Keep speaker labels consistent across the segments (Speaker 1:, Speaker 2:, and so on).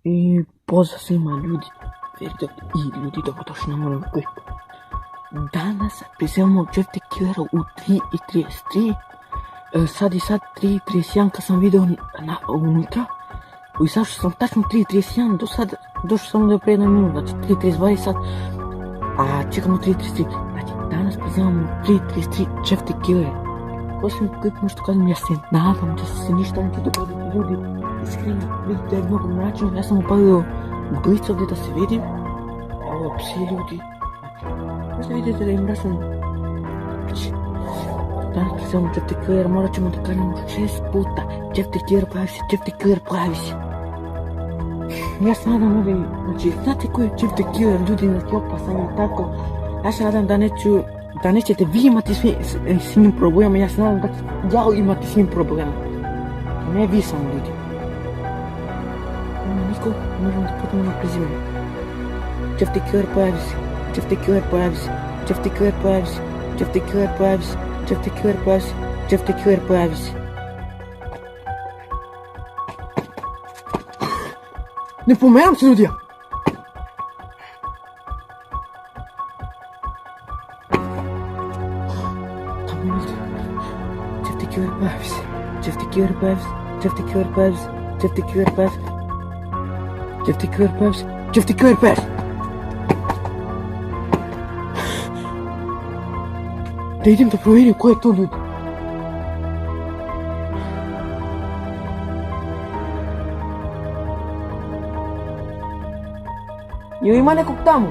Speaker 1: I pozdrav svima ljudi, verite i ljudi, dobrodošli na moj klip. Danas prizemamo Jeff the Killera u 3:33. Sad je 3:31 kad sam vidio unutra. Izašao sam tačno 3:31, došao sam do prije 1 minut, znači 3:32 sad. A čekamo 3:33, znači danas prizemamo 3:33 Jeff the Killer. Ko sam klip možete kažem, ja se nadam da se ništa neće dogoditi ljudi. Iskreno, vidite da je mnogo mračno, ja sam upalio blic ovdje da se vidim. Ovo psi ljudi. Možda vidite da je mračno. Danas prizemamo Jeff the Killer, morat ćemo da kažemo 6 puta. Jeff the Killer pojavi se, Jeff the Killer pojavi se. Ja se nadam ovdje, znači znate ko je Jeff the Killer, ljudi nas je opasan i tako. Ja se nadam da nećete vi imati s njim problema, ja se nadam da ću ja imati s njim problema. Ne vi samo ljudi. Nema niko, možemo da potpuno prezimamo. Jeff the Killer pojavi se, Jeff the Killer pojavi se, Jeff the Killer pojavi se, Jeff the Killer pojavi se, Jeff the Killer pojavi se, Jeff the Killer pojavi se. Ne pomeram se ljudi! Tamo ljudi. Jeff the Killer pojavi se, Jeff the Killer pojavi se, Jeff the Killer pojavi se, Jeff the Killer pojavi se, Jeff the Killer pojavi se, Jeff the Killer pojavi se. Da idem da provjerim ko je to ljudi. Jel ima nekog tamo?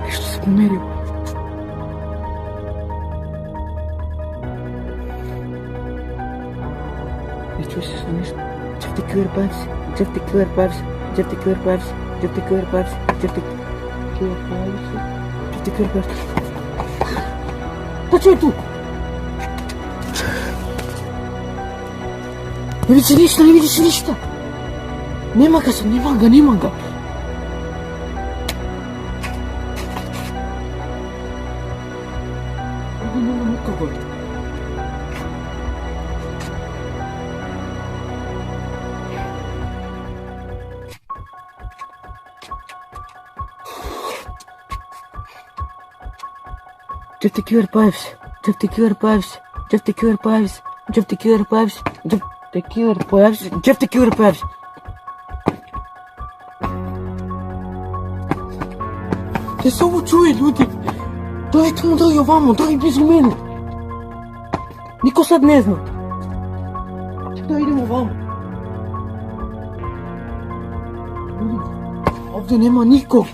Speaker 1: Nešto se pomerio. Ne čuje se što nešto. Jeff the Killer pojavi se, Jeff the Killer pojavi se, Jeff the Killer pojavi se, Jeff the Killer pojavi se, Jeff the Killer pojavi se, Jeff the Killer pojavi se. Pa čo je tu? Ne vidi se ništa, ne vidi se ništa. Nema ga sam, nema ga. Ovdje nema nikoga. Jeff the Killer pojavi se, Jeff the Killer pojavi se, Jeff the Killer pojavi se, Jeff the Killer pojavi se, Jeff the Killer pojavi se, Jeff the Killer pojavi se. Gdje se ovo čuje ljudi? Daj tamo, daj ovamo, daj blizu mene. Niko sad ne zna. Da idemo ovamo. Ovdje nema nikog.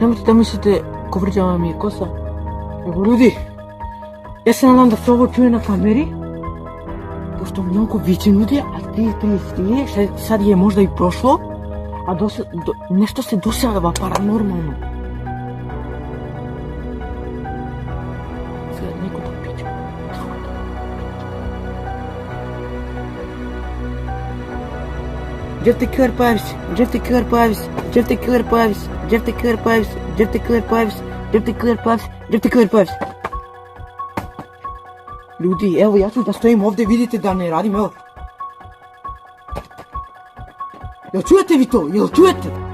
Speaker 1: Nemojte da mislite ko vrđava mi je kosa. Nego ljudi, ja se nadam da se ovo čuje na kameri. Pošto mnogo viće ljudi, a 3:33, sad je možda i prošlo, a nešto se dešava paranormalno. Sad neko da piće. Jeff the Killer pojavi se, Jeff the Killer pojavi se, Jeff the Killer pojavi se, Jeff the Killer pojavi se, Jeff the Killer pojavi se, Jeff the Killer pojavi se, Jeff the Killer pojavi se. Ljudi, evo ja ću da stojim ovdje, vidite da ne radim, evo. Jel čujete vi to? Jel čujete?